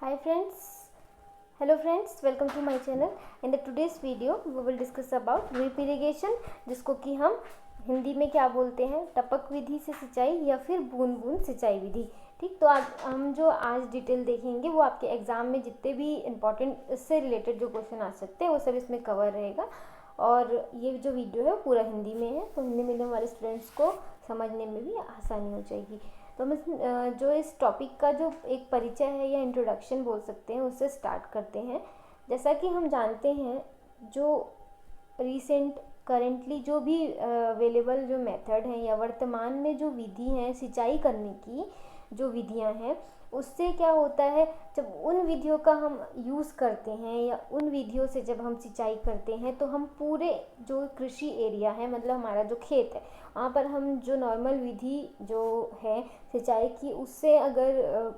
Hi friends, hello friends, welcome to my channel. In the today's video we will discuss about drip irrigation, जिसको कि हम हिंदी में क्या बोलते हैं, टपक विधि से सिंचाई या फिर बूंद बूंद सिंचाई विधि। ठीक, तो आज हम जो आज डिटेल देखेंगे वो आपके एग्जाम में जितने भी इम्पोर्टेंट इससे रिलेटेड जो क्वेश्चन आ सकते हैं वो सब इसमें कवर रहेगा। और ये जो वीडियो है पूरा हिंदी में है, तो हिंदी मीडियम वाले स्टूडेंट्स को समझने में भी आसानी हो जाएगी। तो हम जो इस टॉपिक का जो एक परिचय है या इंट्रोडक्शन बोल सकते हैं उससे स्टार्ट करते हैं। जैसा कि हम जानते हैं, जो करेंटली जो भी अवेलेबल जो मेथड हैं या वर्तमान में जो विधि हैं सिंचाई करने की जो विधियां हैं, उससे क्या होता है, जब उन विधियों का हम यूज़ करते हैं या उन विधियों से जब हम सिंचाई करते हैं तो हम पूरे जो कृषि एरिया है, मतलब हमारा जो खेत है, वहाँ पर हम जो नॉर्मल विधि जो है सिंचाई की उससे अगर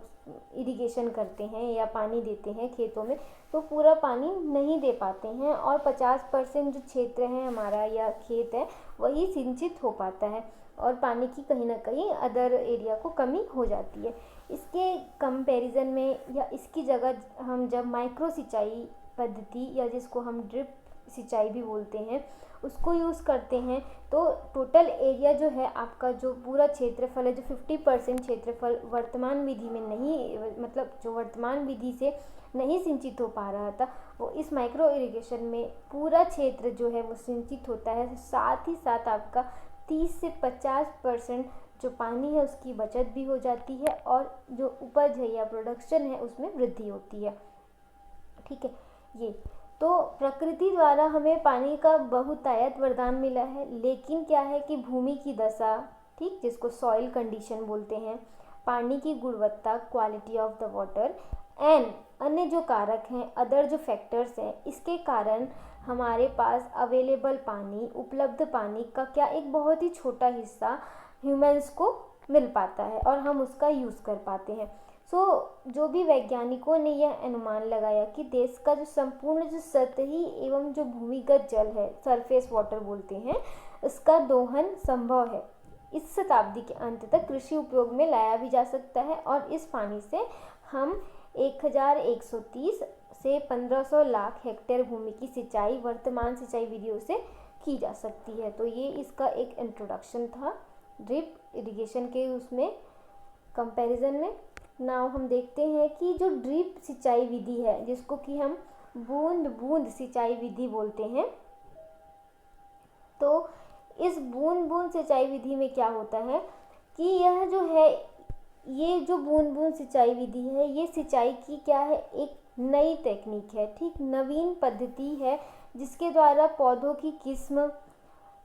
इरिगेशन करते हैं या पानी देते हैं खेतों में, तो पूरा पानी नहीं दे पाते हैं और 50% जो क्षेत्र है हमारा या खेत है वही सिंचित हो पाता है और पानी की कहीं ना कहीं अदर एरिया को कमी हो जाती है। इसके कंपैरिजन में या इसकी जगह हम जब माइक्रो सिंचाई पद्धति या जिसको हम ड्रिप सिंचाई भी बोलते हैं उसको यूज़ करते हैं, तो टोटल एरिया जो है आपका जो पूरा क्षेत्रफल है, जो 50% क्षेत्रफल वर्तमान विधि में नहीं, मतलब जो वर्तमान विधि से नहीं सिंचित हो पा रहा था, वो इस माइक्रो इरिगेशन में पूरा क्षेत्र जो है वो सिंचित होता है। साथ ही साथ आपका 30 से 50% जो पानी है उसकी बचत भी हो जाती है और जो उपज है या प्रोडक्शन है उसमें वृद्धि होती है। ठीक है, ये तो प्रकृति द्वारा हमें पानी का बहुतायत वरदान मिला है, लेकिन क्या है कि भूमि की दशा, ठीक, जिसको सॉइल कंडीशन बोलते हैं, पानी की गुणवत्ता, quality of the water and अन्य जो कारक हैं, अदर जो फैक्टर्स हैं, इसके कारण हमारे पास अवेलेबल पानी, उपलब्ध पानी का क्या एक बहुत ही छोटा हिस्सा ह्यूमंस को मिल पाता है और हम उसका यूज़ कर पाते हैं। जो भी वैज्ञानिकों ने यह अनुमान लगाया कि देश का जो संपूर्ण जो सतही एवं जो भूमिगत जल है, सरफेस वाटर बोलते हैं, इसका दोहन संभव है। इस शताब्दी के अंत तक कृषि उपयोग में लाया भी जा सकता है और इस पानी से हम 1130 से 1500 लाख हेक्टेयर भूमि की सिंचाई वर्तमान सिंचाई विधियों से की जा सकती है। तो ये इसका एक इंट्रोडक्शन था ड्रिप इरिगेशन के उसमें कंपैरिजन में। नाउ हम देखते हैं कि जो ड्रिप सिंचाई विधि है, जिसको कि हम बूंद बूंद सिंचाई विधि बोलते हैं, तो इस बूंद बूंद सिंचाई विधि में क्या होता है कि यह जो है, ये जो बूंद बूंद सिंचाई विधि है, ये सिंचाई की क्या है, एक नई टेक्निक है, ठीक, नवीन पद्धति है, जिसके द्वारा पौधों की किस्म,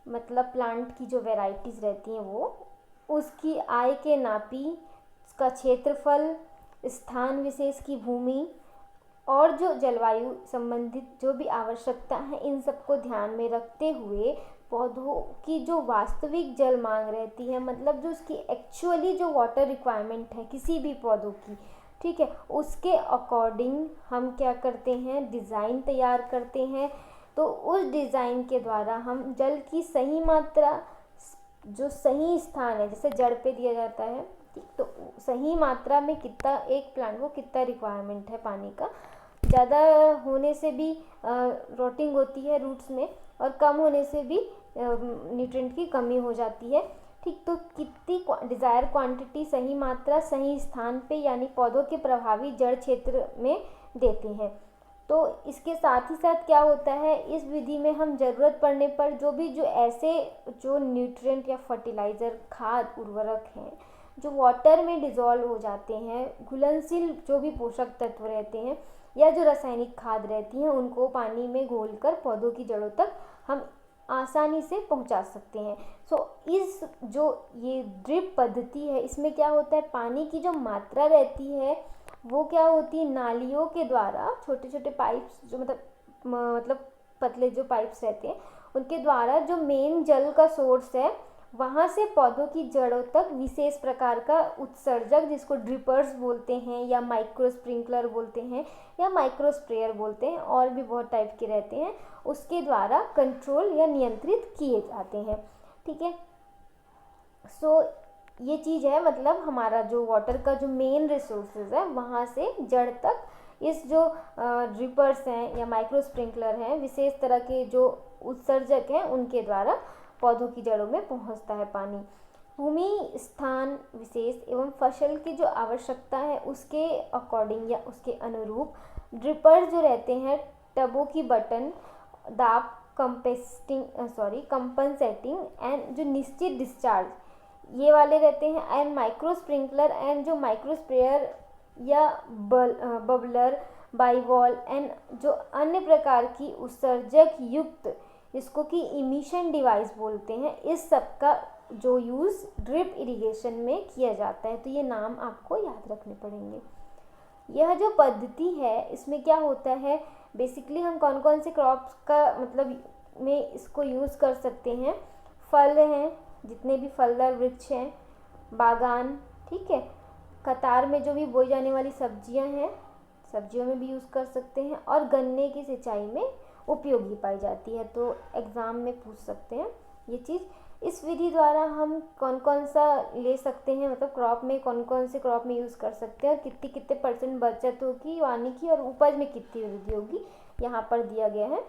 मतलब प्लांट की जो वैरायटीज़ रहती हैं वो, उसकी आय के नापी, उसका क्षेत्रफल, स्थान विशेष की भूमि और जो जलवायु संबंधित जो भी आवश्यकता है, इन सबको ध्यान में रखते हुए पौधों की जो वास्तविक जल मांग रहती है, मतलब जो उसकी एक्चुअली जो वाटर रिक्वायरमेंट है किसी भी पौधों की, ठीक है, उसके अकॉर्डिंग हम क्या करते हैं, डिज़ाइन तैयार करते हैं। तो उस डिज़ाइन के द्वारा हम जल की सही मात्रा, जो सही स्थान है, जैसे जड़ पे दिया जाता है, ठीक, तो सही मात्रा में कितना एक प्लांट को कितना रिक्वायरमेंट है पानी का, ज़्यादा होने से भी रोटिंग होती है रूट्स में और कम होने से भी न्यूट्रिएंट की कमी हो जाती है। ठीक, तो कितनी डिज़ायर क्वांटिटी, सही मात्रा सही स्थान पे, यानी पौधों के प्रभावी जड़ क्षेत्र में देते हैं। तो इसके साथ ही साथ क्या होता है, इस विधि में हम ज़रूरत पड़ने पर जो भी जो ऐसे जो न्यूट्रिएंट या फर्टिलाइज़र, खाद, उर्वरक हैं जो वाटर में डिज़ोल्व हो जाते हैं, घुलनशील जो भी पोषक तत्व रहते हैं या जो रासायनिक खाद रहती हैं, उनको पानी में घोलकर पौधों की जड़ों तक हम आसानी से पहुंचा सकते हैं। इस जो ये ड्रिप पद्धति है, इसमें क्या होता है, पानी की जो मात्रा रहती है वो क्या होती है, नालियों के द्वारा, छोटे छोटे पाइप्स जो मतलब पतले जो पाइप्स रहते हैं उनके द्वारा जो मेन जल का सोर्स है वहाँ से पौधों की जड़ों तक विशेष प्रकार का उत्सर्जक, जिसको ड्रिपर्स बोलते हैं या माइक्रो स्प्रिंकलर बोलते हैं या माइक्रो स्प्रेयर बोलते हैं, और भी बहुत टाइप के रहते हैं, उसके द्वारा कंट्रोल या नियंत्रित किए जाते हैं। ठीक है, ये चीज़ है, मतलब हमारा जो वाटर का जो मेन रिसोर्सेज है वहाँ से जड़ तक इस जो ड्रिपर्स हैं या माइक्रो स्प्रिंकलर हैं, विशेष तरह के जो उत्सर्जक हैं उनके द्वारा पौधों की जड़ों में पहुंचता है पानी। भूमि, स्थान विशेष एवं फसल की जो आवश्यकता है उसके अकॉर्डिंग या उसके अनुरूप ड्रिपर्स जो रहते हैं, टबों की बटन, दाब, कंपनसेटिंग एंड जो निश्चित डिस्चार्ज, ये वाले रहते हैं। एंड माइक्रो स्प्रिंकलर एंड जो माइक्रो स्प्रेयर या बबलर, बाइवॉल एंड जो अन्य प्रकार की उत्सर्जक युक्त, जिसको कि इमिशन डिवाइस बोलते हैं, इस सब का जो यूज़ ड्रिप इरिगेशन में किया जाता है। तो ये नाम आपको याद रखने पड़ेंगे। यह जो पद्धति है इसमें क्या होता है, बेसिकली हम कौन कौन से क्रॉप्स का मतलब में इसको यूज़ कर सकते हैं। फल हैं, जितने भी फलदार वृक्ष हैं, बागान, ठीक है, कतार में जो भी बोई जाने वाली सब्जियां हैं, सब्जियों में भी यूज़ कर सकते हैं, और गन्ने की सिंचाई में उपयोगी पाई जाती है। तो एग्ज़ाम में पूछ सकते हैं ये चीज़। इस विधि द्वारा हम कौन कौन सा ले सकते हैं, मतलब क्रॉप में कौन कौन से क्रॉप में यूज़ कर सकते हैं, और कितनी कितने % बचत होगी वानी की, और उपज में कितनी वृद्धि होगी, यहाँ पर दिया गया है,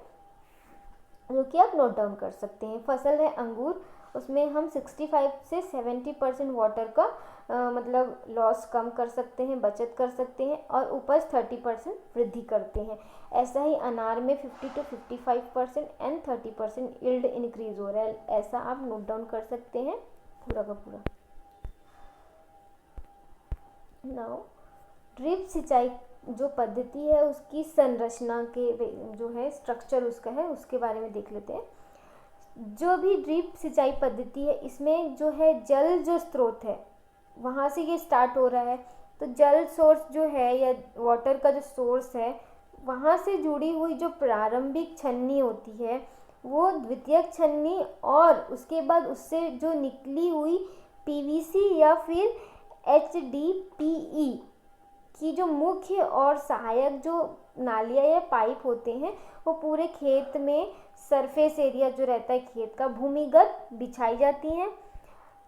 जो कि आप नोट डाउन कर सकते हैं। फसल है अंगूर, उसमें हम 65 से 70% वाटर का मतलब लॉस कम कर सकते हैं, बचत कर सकते हैं, और उपज 30% वृद्धि करते हैं। ऐसा ही अनार में 50 to 55% एंड 30% यील्ड इंक्रीज हो रहा है। ऐसा आप नोट डाउन कर सकते हैं पूरा का पूरा। नाउ ड्रिप सिंचाई जो पद्धति है उसकी संरचना के जो है स्ट्रक्चर उसका है, उसके बारे में देख लेते हैं। जो भी ड्रिप सिंचाई पद्धति है इसमें जो है जल जो स्रोत है वहाँ से ये स्टार्ट हो रहा है। तो जल सोर्स जो है या वाटर का जो सोर्स है, वहाँ से जुड़ी हुई जो प्रारंभिक छन्नी होती है वो द्वितीयक छन्नी, और उसके बाद उससे जो निकली हुई पीवीसी या फिर HDPE की जो मुख्य और सहायक जो नालियाँ या पाइप होते हैं वो पूरे खेत में सरफेस एरिया जो रहता है खेत का भूमिगत बिछाई जाती हैं।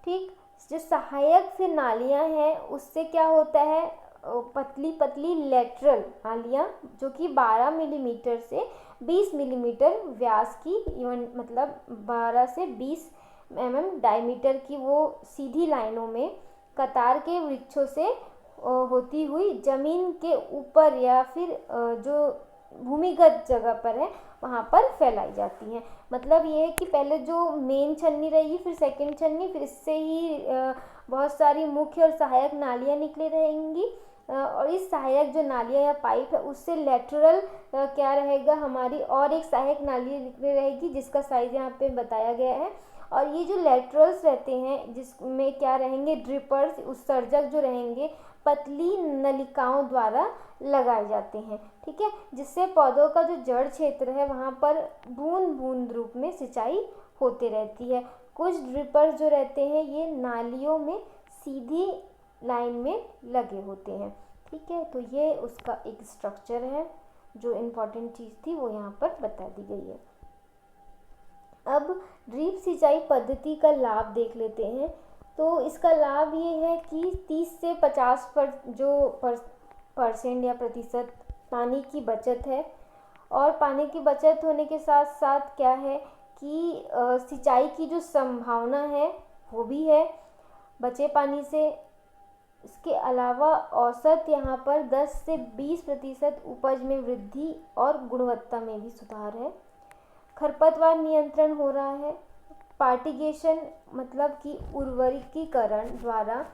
ठीक, जो सहायक फिर नालियाँ हैं उससे क्या होता है, पतली पतली लेटरल नालियाँ जो कि 12 मिलीमीटर से 20 मिलीमीटर व्यास की, इवन मतलब 12 से 20 डायमीटर की, वो सीधी लाइनों में कतार के वृक्षों से होती हुई जमीन के ऊपर या फिर जो भूमिगत जगह पर है वहाँ पर फैलाई जाती हैं। मतलब ये है कि पहले जो मेन छन्नी रहेगी, फिर सेकंड छन्नी, फिर इससे ही बहुत सारी मुख्य और सहायक नालियाँ निकले रहेंगी, और इस सहायक जो नालियाँ या पाइप है उससे लेटरल क्या रहेगा हमारी, और एक सहायक नाली निकले रहेगी जिसका साइज यहाँ पे बताया गया है। और ये जो लेटरल्स रहते हैं जिसमें क्या रहेंगे, ड्रिपर्स, उत्सर्जक जो रहेंगे पतली नलिकाओं द्वारा लगाए जाते हैं। ठीक है, जिससे पौधों का जो जड़ क्षेत्र है वहाँ पर बूंद बूंद रूप में सिंचाई होती रहती है। कुछ ड्रिपर्स जो रहते हैं ये नालियों में सीधी लाइन में लगे होते हैं। ठीक है, तो ये उसका एक स्ट्रक्चर है, जो इम्पोर्टेंट चीज़ थी वो यहाँ पर बता दी गई है। अब ड्रिप सिंचाई पद्धति का लाभ देख लेते हैं। तो इसका लाभ ये है कि 30 से 50 % या प्रतिशत पानी की बचत है, और पानी की बचत होने के साथ साथ क्या है कि सिंचाई की जो संभावना है वो भी है बचे पानी से। इसके अलावा औसत यहाँ पर 10 से 20% उपज में वृद्धि और गुणवत्ता में भी सुधार है। खरपतवार नियंत्रण हो रहा है। पार्टिगेशन मतलब कि उर्वरीकरण द्वारा,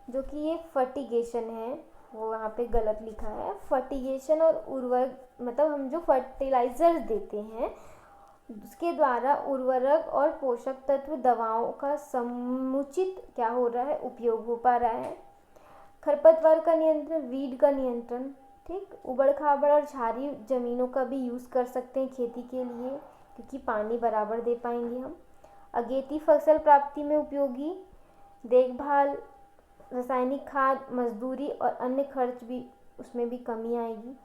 जो कि ये फर्टिगेशन है, वो यहाँ पे गलत लिखा है। फर्टिगेशन और उर्वरक मतलब हम जो फर्टिलाइजर्स देते हैं उसके द्वारा उर्वरक और पोषक तत्व दवाओं का समुचित क्या हो रहा है, उपयोग हो पा रहा है। खरपतवार का नियंत्रण, वीड का नियंत्रण, ठीक, उबड़ खाबड़ और झाड़ी ज़मीनों का भी यूज़ कर सकते हैं खेती के लिए, क्योंकि पानी बराबर दे पाएंगे हम। अगेती फसल प्राप्ति में उपयोगी, देखभाल, रासायनिक खाद, मजदूरी और अन्य खर्च भी उसमें भी कमी आएगी।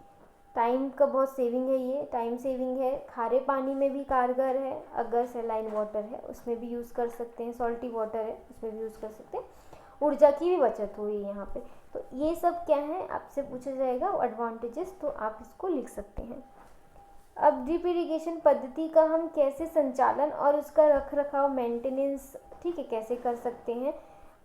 टाइम का बहुत सेविंग है, ये टाइम सेविंग है। खारे पानी में भी कारगर है, अगर सैलाइन वाटर है उसमें भी यूज़ कर सकते हैं, सॉल्टी वाटर है उसमें भी यूज़ कर सकते हैं। ऊर्जा की भी बचत हो रही है यहाँ पे। तो ये सब क्या है आपसे पूछा जाएगा एडवांटेजेस, तो आप इसको लिख सकते हैं। अब ड्रिप इरिगेशन पद्धति का हम कैसे संचालन और उसका रख रखाव मेंटेनेंस, ठीक है, कैसे कर सकते हैं।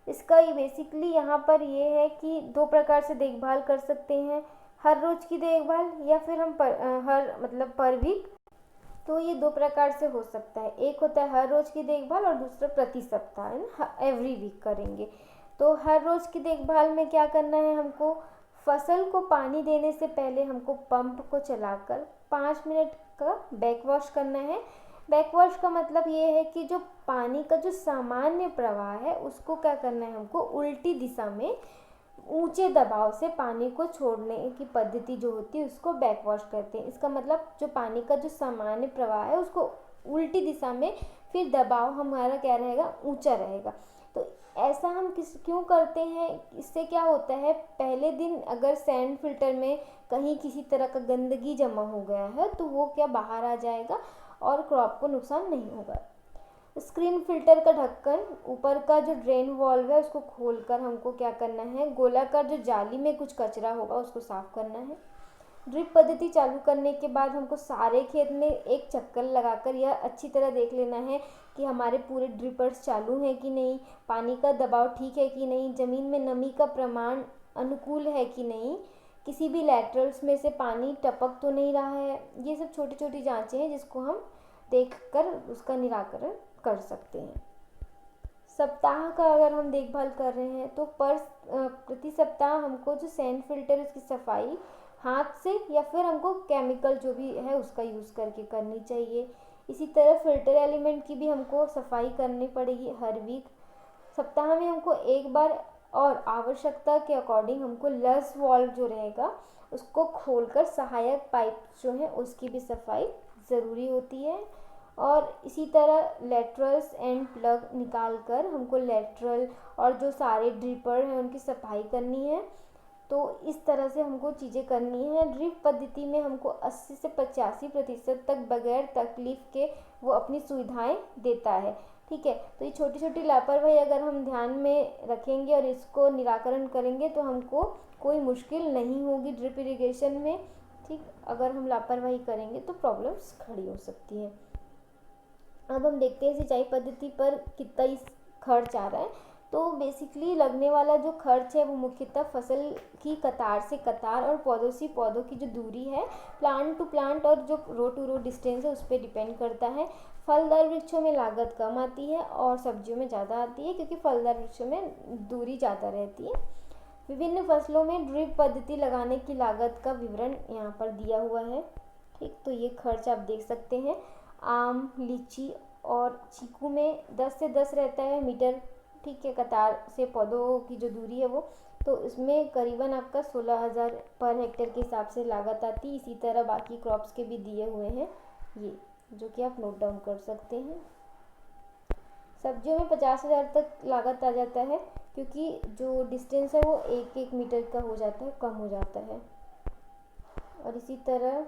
इसका ये बेसिकली यहाँ पर ये है कि 2 प्रकार से देखभाल कर सकते हैं, हर रोज की देखभाल या फिर हम हर मतलब पर वीक। तो ये 2 प्रकार से हो सकता है, एक होता है हर रोज की देखभाल और दूसरा प्रति सप्ताह, है ना, एवरी वीक करेंगे। तो हर रोज की देखभाल में क्या करना है, हमको फसल को पानी देने से पहले हमको पंप को चलाकर 5 मिनट का बैक वॉश करना है। बैक वॉश का मतलब ये है कि जो पानी का जो सामान्य प्रवाह है उसको क्या करना है, हमको उल्टी दिशा में ऊंचे दबाव से पानी को छोड़ने की पद्धति जो होती है उसको बैक वॉश कहते हैं। इसका मतलब जो पानी का जो सामान्य प्रवाह है उसको उल्टी दिशा में फिर दबाव हमारा क्या रहेगा, ऊंचा रहेगा। तो ऐसा हम क्यों करते हैं, इससे क्या होता है, पहले दिन अगर सैंड फिल्टर में कहीं किसी तरह का गंदगी जमा हो गया है तो वो क्या बाहर आ जाएगा और क्रॉप को नुकसान नहीं होगा। स्क्रीन फिल्टर का ढक्कन, ऊपर का जो ड्रेन वॉल्व है उसको खोलकर हमको क्या करना है, गोलाकार जो जाली में कुछ कचरा होगा उसको साफ करना है। ड्रिप पद्धति चालू करने के बाद हमको सारे खेत में एक चक्कर लगाकर यह अच्छी तरह देख लेना है कि हमारे पूरे ड्रिपर्स चालू हैं कि नहीं, पानी का दबाव ठीक है कि नहीं, ज़मीन में नमी का प्रमाण अनुकूल है कि नहीं, किसी भी लैटरल्स में से पानी टपक तो नहीं रहा है। ये सब छोटी छोटी जांचें हैं जिसको हम देखकर उसका निराकरण कर सकते हैं। सप्ताह का अगर हम देखभाल कर रहे हैं तो प्रति सप्ताह हमको जो सैंड फिल्टर उसकी सफाई हाथ से या फिर हमको केमिकल जो भी है उसका यूज़ करके करनी चाहिए। इसी तरह फिल्टर एलिमेंट की भी हमको सफाई करनी पड़ेगी हर वीक। सप्ताह में हमको एक बार और आवश्यकता के अकॉर्डिंग हमको लस वॉल्व जो रहेगा उसको खोलकर सहायक पाइप जो है उसकी भी सफाई ज़रूरी होती है। और इसी तरह लेटरल्स एंड प्लग निकाल कर हमको लेटरल और जो सारे ड्रिपर हैं उनकी सफाई करनी है। तो इस तरह से हमको चीज़ें करनी है। ड्रिप पद्धति में हमको 80 से 85% तक बगैर तकलीफ के वो अपनी सुविधाएं देता है, ठीक है। तो ये छोटी छोटी लापरवाही अगर हम ध्यान में रखेंगे और इसको निराकरण करेंगे तो हमको कोई मुश्किल नहीं होगी ड्रिप इरिगेशन में, ठीक। अगर हम लापरवाही करेंगे तो प्रॉब्लम्स खड़ी हो सकती हैं। अब हम देखते हैं सिंचाई पद्धति पर कितना इस खर्च आ रहा है। तो बेसिकली लगने वाला जो खर्च है वो मुख्यतः फसल की कतार से कतार और पौधों से पौधों की जो दूरी है, प्लांट टू प्लांट और जो रो टू रो डिस्टेंस है उस पर डिपेंड करता है। फलदार वृक्षों में लागत कम आती है और सब्जियों में ज़्यादा आती है क्योंकि फलदार वृक्षों में दूरी ज़्यादा रहती है। विभिन्न फसलों में ड्रिप पद्धति लगाने की लागत का विवरण यहाँ पर दिया हुआ है, ठीक। तो ये खर्च आप देख सकते हैं। आम, लीची और चीकू में 10 से 10 रहता है मीटर, ठीक है, कतार से पौधों की जो दूरी है वो। तो इसमें करीबन आपका 16,000 पर हेक्टेयर के हिसाब से लागत आती है। इसी तरह बाकी क्रॉप्स के भी दिए हुए हैं ये, जो कि आप नोट डाउन कर सकते हैं। सब्जियों में 50,000 तक लागत आ जाता है क्योंकि जो डिस्टेंस है वो 1-1 मीटर का हो जाता है, कम हो जाता है। और इसी तरह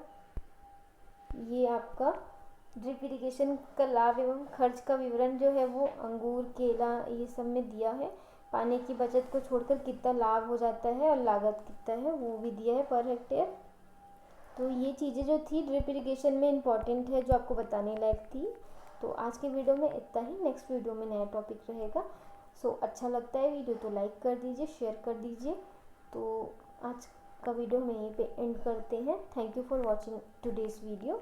ये आपका ड्रिप इरिगेशन का लाभ एवं खर्च का विवरण जो है वो अंगूर, केला ये सब में दिया है। पानी की बचत को छोड़कर कितना लाभ हो जाता है और लागत कितना है वो भी दिया है पर हेक्टेयर। तो ये चीज़ें जो थी ड्रिप इरिगेशन में इम्पॉर्टेंट है, जो आपको बताने लायक थी। तो आज के वीडियो में इतना ही, नेक्स्ट वीडियो में नया टॉपिक रहेगा। सो अच्छा लगता है वीडियो तो लाइक कर दीजिए, शेयर कर दीजिए। तो आज का वीडियो हम यहीं पे एंड करते हैं। Thank you for watching today's video.